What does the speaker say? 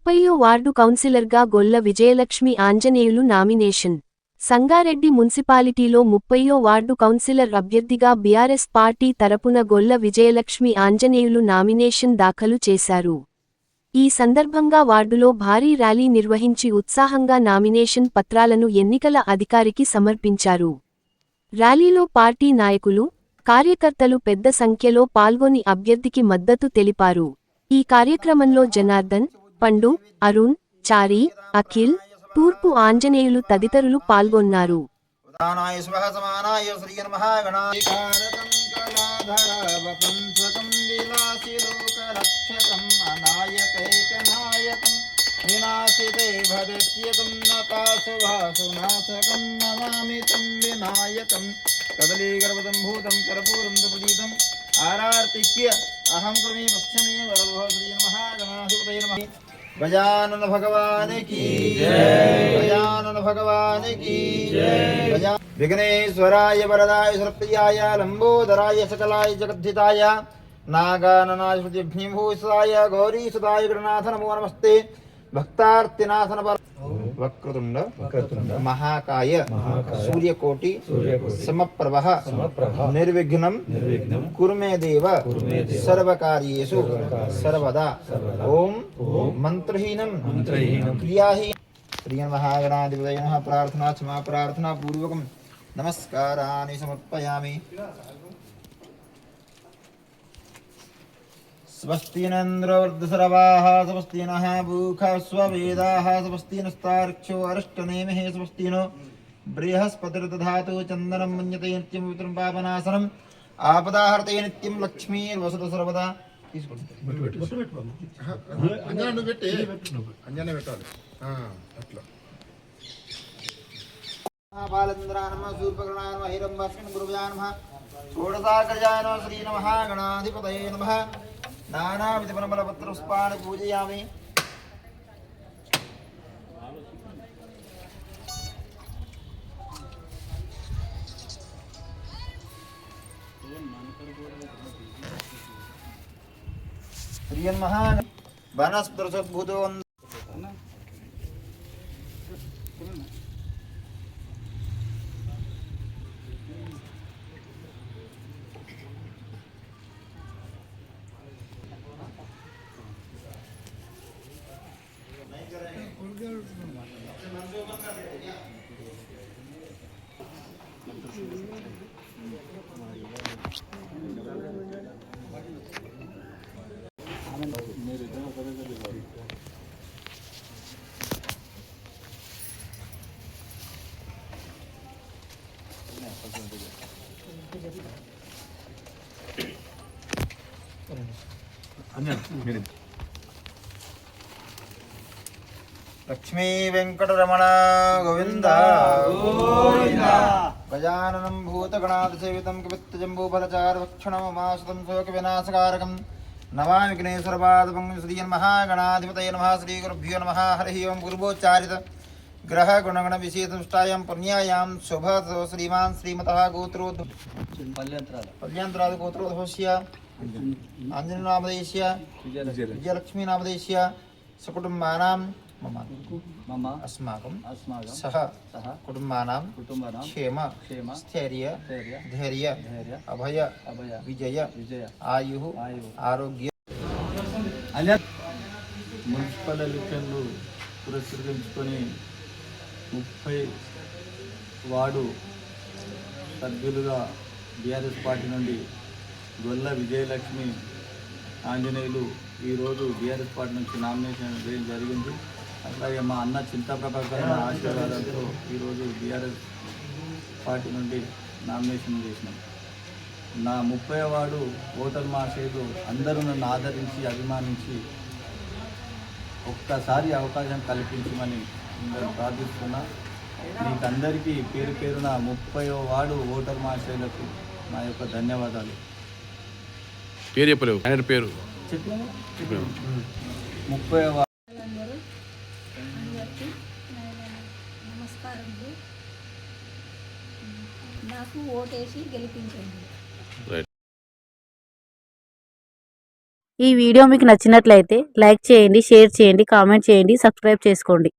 30వ ward కౌన్సిలర్గా గొల్ల Vijayalakshmi Anjaneyulu nomination. Sangareddy మున్సిపాలిటీలో 30వ ward councillor అభ్యర్థిగా బీఆర్ఎస్ పార్టీ తరపున గొల్ల విజయలక్ష్మి ఆంజనేయులు నామినేషన్ దాఖలు చేశారు. ఈ సందర్భంగా వార్డులో భారీ ర్యాలీ నిర్వహించి ఉత్సాహంగా నామినేషన్ పత్రాలను ఎన్నికల అధికారికి సమర్పించారు. ర్యాలీలో పార్టీ నాయకులు, కార్యకర్తలు పెద్ద సంఖ్యలో పాల్గొని అభ్యర్థికి మద్దతు తెలిపారు. ఈ కార్యక్రమంలో జనార్దన్, పండు, అరుణ్, చారి, అఖిల్, తూర్పు ఆంజనేయులు తదితరులు పాల్గొన్నారు. गजानन भगवान की जय, गजानन भगवान की जय। विघ्नेश्वराय वरदाय सर्वप्रियाय लंबोदराय सकलाय जगद्धिताय नागाननाय श्रुतिभ्निभूषाय गौरीसुताय गणनाथ नमो नमस्ते। भक्तार्तिनाथन वक्रतुंड महाकाय सूर्यकोटि समप्रभः निर्विघ्नं कुरु मे देव सर्वकार्येषु सर्वदा। ओम मंत्रहीनं क्रियाहीन श्रीमहागणाधिपतये नमः। प्रार्थना क्षमा प्रार्थना पूर्वकं नमस्काराणि समर्पयामि। स्वस्ति नन्द्रवर्धसरवाः स्वस्ति नः भूखः स्ववेदाः स्वस्ति नस्तार्क्ष्यो अरिष्टनेमिः स्वस्ति नो बृहस्पतिर्दधातु चन्दनं मन्यते नित्यं पवित्रं पापनाशनम् आपदाहर्ते नित्यं लक्ष्मीर्वसतु सर्वदा। बालेन्द्राय नमः शूर्पकर्णाय नमः हिरण्यवर्षिणि गुरुभ्याय नमः षोडशाग्रजाय नमः श्री नमः गणाधिपतये नमः। नानाविध फलपत्र पुष्पाणि पूजयामि। श्रीमहान वनस्पतिर्भूतो लक्ष्मी वेंकटरमण गोविंद गजाननं भूतगणाधिसेवितं कपित्तजम्बूफलचारुभक्षणमुमासुतं शोकविनाशकारकं नमामि विघ्नेश्वरपादपं। श्रीमहागणाधिपतये नमः। श्रीगुरुभ्यो नमः। हरिः ओं। पूर्वोच्चारित ग्रह गुणगण विशेषदुष्टायां पुण्यायां शुभ श्रीमान् श्रीमतः गोत्रोद् पल्यन्तराद गोत्रोद्भवस्य आञ्जनेयनामधेयस्य विजयलक्ष्मीनामधेयस्य सकुटुम्बानां मम अस्माकं सह कुटुम्बानां क्षेम स्थैर्य धैर्य अभय विजय आयुः आरोग्य। మున్సిపల్ ఎలక్షన్లు పురస్కరించుకొని 30 వార్డు సభ్యులుగా బీఆర్ఎస్ పార్టీ నుండి గొల్ల విజయలక్ష్మి ఆంజనేయులు ఈరోజు బీఆర్ఎస్ పార్టీ నుంచి నామినేషన్ వేయడం జరిగింది. అలాగే మా అన్న చింతా ప్రభాకర్ ఆశీర్వాదాలతో ఈరోజు బీఆర్ఎస్ పార్టీ నుండి నామినేషన్ చేసినాం. నా 30వ వార్డు ఓటర్ మహాశయులు అందరూ నన్ను ఆదరించి అభిమానించి ఒక్కసారి అవకాశం కల్పించమని నేను ప్రార్థిస్తున్నా. మీకందరికీ పేరు పేరున 30వ వార్డు ఓటర్ మహాశయులకు నా యొక్క ధన్యవాదాలు. పేరు చెప్పలేవు ఆయన పేరు 30వ నమస్కారములు. నాకు ఓటేసి గెలిపించండి. ఈ వీడియో మీకు నచ్చినట్లయితే లైక్ చేయండి, షేర్ చేయండి, కామెంట్ చేయండి, సబ్స్క్రైబ్ చేసుకోండి.